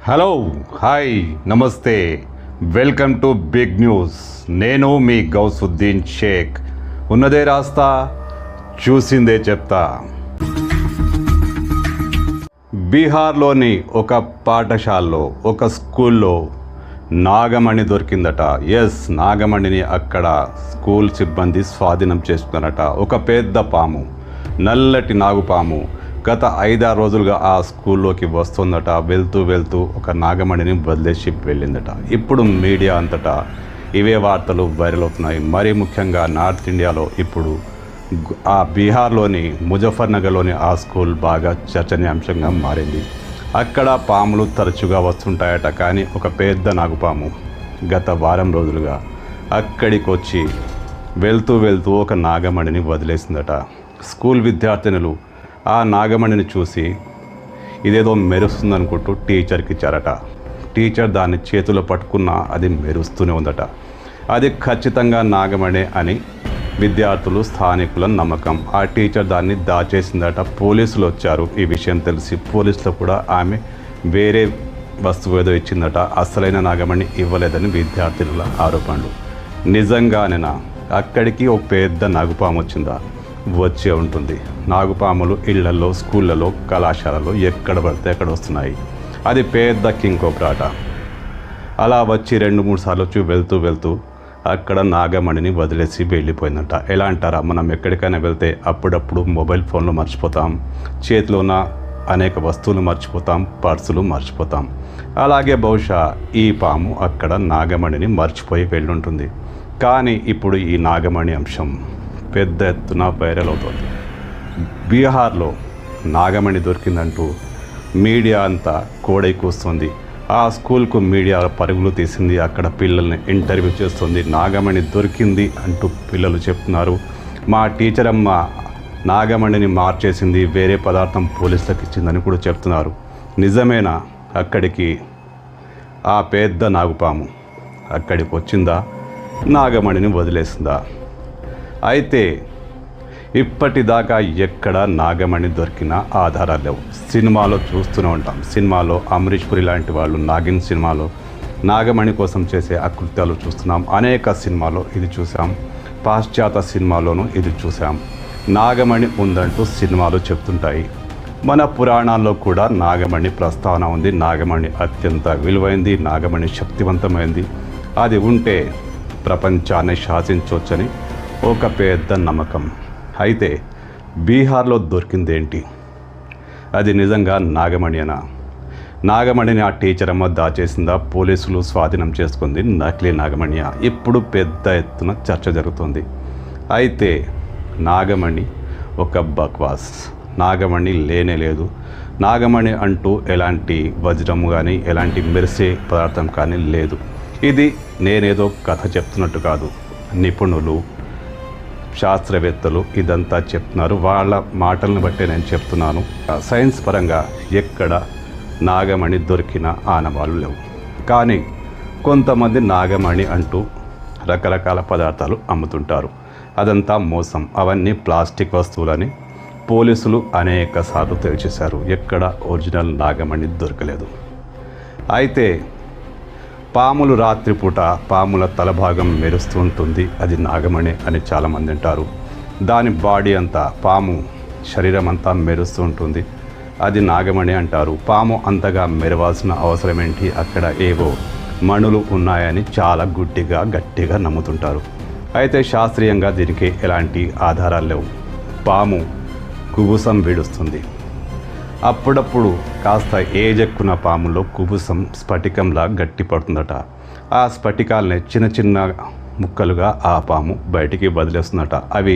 Hello hi నమస్తే welcome to big news. నేను మీ గౌసుద్దీన్ షేక్. ఉన్నదే రాస్తా, చూసిందే చెప్తా. బీహార్లోని ఒక పాఠశాలలో ఒక స్కూల్లో నాగమణి దొరికిందట. ఎస్, నాగమణిని అక్కడ స్కూల్ సిబ్బంది స్వాధీనం చేసుకున్నారట. ఒక పెద్ద పాము, నల్లటి నాగుపాము గత 5-6 రోజులుగా ఆ స్కూల్లోకి వస్తుందట. వెళ్తూ ఒక నాగమణిని వదిలేసి వెళ్ళిందట. ఇప్పుడు మీడియా అంతటా ఇవే వార్తలు వైరల్ అవుతున్నాయి. మరీ ముఖ్యంగా నార్త్ ఇండియాలో ఇప్పుడు ఆ బీహార్లోని ముజఫర్నగర్లోని ఆ స్కూల్ బాగా చర్చనీయాంశంగా మారింది. అక్కడ పాములు తరచుగా వస్తుంటాయట. కానీ ఒక పెద్ద నాగుపాము గత వారం రోజులుగా అక్కడికి వచ్చి వెళ్తూ ఒక నాగమణిని వదిలేసిందట. స్కూల్ విద్యార్థినులు ఆ నాగమణిని చూసి ఇదేదో మెరుస్తుందనుకుంటూ టీచర్కి ఇచ్చారట. టీచర్ దాన్ని చేతిలో పట్టుకున్నా అది మెరుస్తూనే ఉందట. అది ఖచ్చితంగా నాగమణి అని విద్యార్థులు, స్థానికుల నమ్మకం. ఆ టీచర్ దాన్ని దాచేసిందట. పోలీసులు వచ్చారు. ఈ విషయం తెలిసి పోలీసులు కూడా ఆమె వేరే వస్తువు ఏదో ఇచ్చిందట. అసలైన నాగమణి ఇవ్వలేదని విద్యార్థుల ఆరోపణలు. నిజంగానేనా? అక్కడికి ఒక పెద్ద నాగుపాము వచ్చిందా? వచ్చే ఉంటుంది. నాగుపాములు ఇళ్లలో, స్కూళ్ళలో, కళాశాలలో ఎక్కడ పడితే అక్కడ వస్తున్నాయి. అది పెద్ద కింగ్ కోబ్రాట. అలా వచ్చి 2-3 సార్లు వచ్చి వెళ్తూ అక్కడ నాగమణిని వదిలేసి వెళ్ళిపోయిందంట. ఎలా అంటారా? మనం ఎక్కడికైనా వెళ్తే అప్పుడప్పుడు మొబైల్ ఫోన్లు మర్చిపోతాం, చేతిలో ఉన్న అనేక వస్తువులు మర్చిపోతాం, పర్సులు మర్చిపోతాం. అలాగే బహుశా ఈ పాము అక్కడ నాగమణిని మర్చిపోయి వెళ్ళుంటుంది. కానీ ఇప్పుడు ఈ నాగమణి అంశం పెద్ద ఎత్తున వైరల్ అవుతుంది. బీహార్లో నాగమణి దొరికిందంటూ మీడియా అంతా కోడై కూస్తుంది. ఆ స్కూల్కు మీడియా పరుగులు తీసింది. అక్కడ పిల్లల్ని ఇంటర్వ్యూ చేస్తుంది. నాగమణి దొరికింది అంటూ పిల్లలు చెప్తున్నారు. మా టీచర్ అమ్మ నాగమణిని మార్చేసింది, వేరే పదార్థం పోలీసులకు ఇచ్చిందని కూడా చెప్తున్నారు. నిజమేనా? అక్కడికి ఆ పెద్ద నాగుపాము అక్కడికి వచ్చిందా? నాగమణిని వదిలేసిందా? అయితే ఇప్పటిదాకా ఎక్కడ నాగమణి దొరికిన ఆధారాలు లేవు. సినిమాలో చూస్తూనే ఉంటాం. సినిమాలో అమరీష్ పురి లాంటి వాళ్ళు నాగిన్ సినిమాలో నాగమణి కోసం చేసే అకృత్యాలు చూస్తున్నాం. అనేక సినిమాలో ఇది చూసాం. పాశ్చాత్య సినిమాలోనూ ఇది చూసాం. నాగమణి ఉందంటూ సినిమాలు చెప్తుంటాయి. మన పురాణాల్లో కూడా నాగమణి ప్రస్తావన ఉంది. నాగమణి అత్యంత విలువైంది, నాగమణి శక్తివంతమైంది. అది ఉంటే ప్రపంచాన్ని శాసించవచ్చని ఒక పెద్ద నమ్మకం. అయితే బీహార్లో దొరికిందేంటి? అది నిజంగా నాగమణినా? నాగమణిని ఆ టీచర్ అమ్మ దాచేసిందా? పోలీసులు స్వాధీనం చేసుకుంది నకిలీ నాగమణియా? ఇప్పుడు పెద్ద ఎత్తున చర్చ జరుగుతుంది. అయితే నాగమణి ఒక బక్వాస్. నాగమణి లేనే లేదు. నాగమణి అంటూ ఎలాంటి వజ్రము కానీ, ఎలాంటి మెరిసే పదార్థం కానీ లేదు. ఇది నేనేదో కథ చెప్తున్నట్టు కాదు. నిపుణులు, శాస్త్రవేత్తలు ఇదంతా చెప్తున్నారు. వాళ్ళ మాటలను బట్టే నేను చెప్తున్నాను. సైన్స్ పరంగా ఎక్కడ నాగమణి దొరికిన ఆనవాళ్ళు లేవు. కానీ కొంతమంది నాగమణి అంటూ రకరకాల పదార్థాలు అమ్ముతుంటారు. అదంతా మోసం. అవన్నీ ప్లాస్టిక్ వస్తువులని పోలీసులు అనేక సార్లు తెలియచేశారు. ఎక్కడ ఒరిజినల్ నాగమణి దొరకలేదు. అయితే పాములు రాత్రిపూట పాముల తలభాగం మెరుస్తూ ఉంటుంది, అది నాగమణి అని చాలామంది అంటారు. దాని బాడీ అంతా, పాము శరీరం అంతా మెరుస్తూ ఉంటుంది, అది నాగమణి అంటారు. పాము అంతగా మెరవాల్సిన అవసరం ఏంటి? అక్కడ ఏవో మణులు ఉన్నాయని చాలా గట్టిగా నమ్ముతుంటారు. అయితే శాస్త్రీయంగా దీనికి ఎలాంటి ఆధారాలు లేవు. పాము కుబుసం విడుస్తుంది. అప్పుడప్పుడు కాస్త ఏజెక్కున పాములో కుబుసం స్ఫటికంలా గట్టి పడుతుందట. ఆ స్ఫటికాలని చిన్న ముక్కలుగా ఆ పాము బయటికి వదిలేస్తుందట. అవి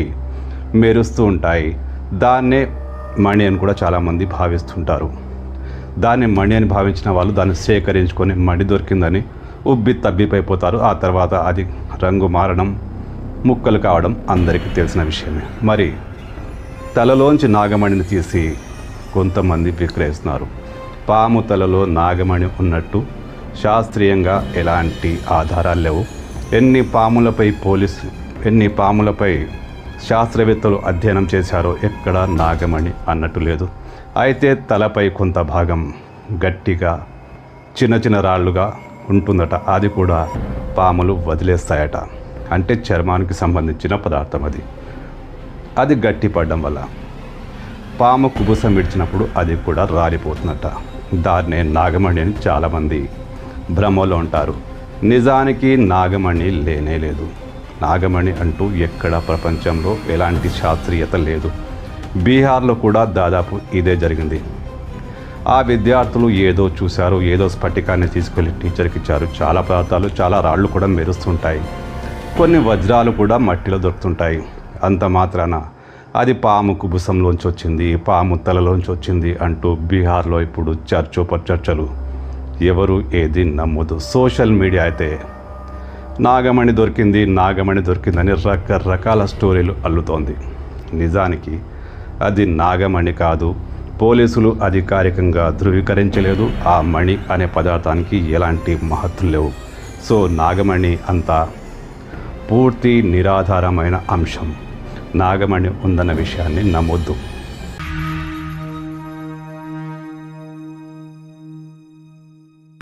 మెరుస్తూ ఉంటాయి. దాన్నే మణి అని కూడా చాలామంది భావిస్తుంటారు. దాన్ని మణి అని భావించిన వాళ్ళు దాన్ని సేకరించుకొని మణి దొరికిందని తబ్బిపోతారు. ఆ తర్వాత అది రంగు మారడం, ముక్కలు కావడం అందరికీ తెలిసిన విషయమే. మరి తలలోంచి నాగమణిని తీసి కొంతమంది విక్రయిస్తున్నారు. పాము తలలో నాగమణి ఉన్నట్టు శాస్త్రీయంగా ఎలాంటి ఆధారాలు లేవు. ఎన్ని పాములపై శాస్త్రవేత్తలు అధ్యయనం చేశారో ఎక్కడ నాగమణి అన్నట్టు లేదు. అయితే తలపై కొంత భాగం గట్టిగా చిన్న చిన్న రాళ్ళుగా ఉంటుందట. అది కూడా పాములు వదిలేస్తాయట. అంటే చర్మానికి సంబంధించిన పదార్థం అది. అది గట్టి పడడం వల్ల పాము కుబుసం విడిచినప్పుడు అది కూడా రాలిపోతుందట. దాన్నే నాగమణి అని చాలామంది భ్రమలో ఉంటారు. నిజానికి నాగమణి లేనే లేదు. నాగమణి అంటూ ఎక్కడ ప్రపంచంలో ఎలాంటి శాస్త్రీయత లేదు. బీహార్లో కూడా దాదాపు ఇదే జరిగింది. ఆ విద్యార్థులు ఏదో చూశారు, ఏదో స్ఫటికాన్ని తీసుకెళ్ళి టీచర్కి ఇచ్చారు. చాలా పదార్థాలు, చాలా రాళ్ళు కూడా మెరుస్తుంటాయి, కొన్ని వజ్రాలు కూడా మట్టిలో దొరుకుతుంటాయి. అంత మాత్రాన అది పాము కుబుసంలోంచి వచ్చింది, పాము తలలోంచి వచ్చింది అంటూ బీహార్లో ఇప్పుడు చర్చలు. ఎవరు ఏది నమ్మదు. సోషల్ మీడియా అయితే నాగమణి దొరికిందని రకరకాల స్టోరీలు అల్లుతోంది. నిజానికి అది నాగమణి కాదు. పోలీసులు అధికారికంగా ధృవీకరించలేదు. ఆ మణి అనే పదార్థానికి ఎలాంటి మహత్తులు లేవు. సో నాగమణి అంతా పూర్తి నిరాధారమైన అంశం. నాగమణి ఉందన్న విషయాన్ని నమ్మొద్దు.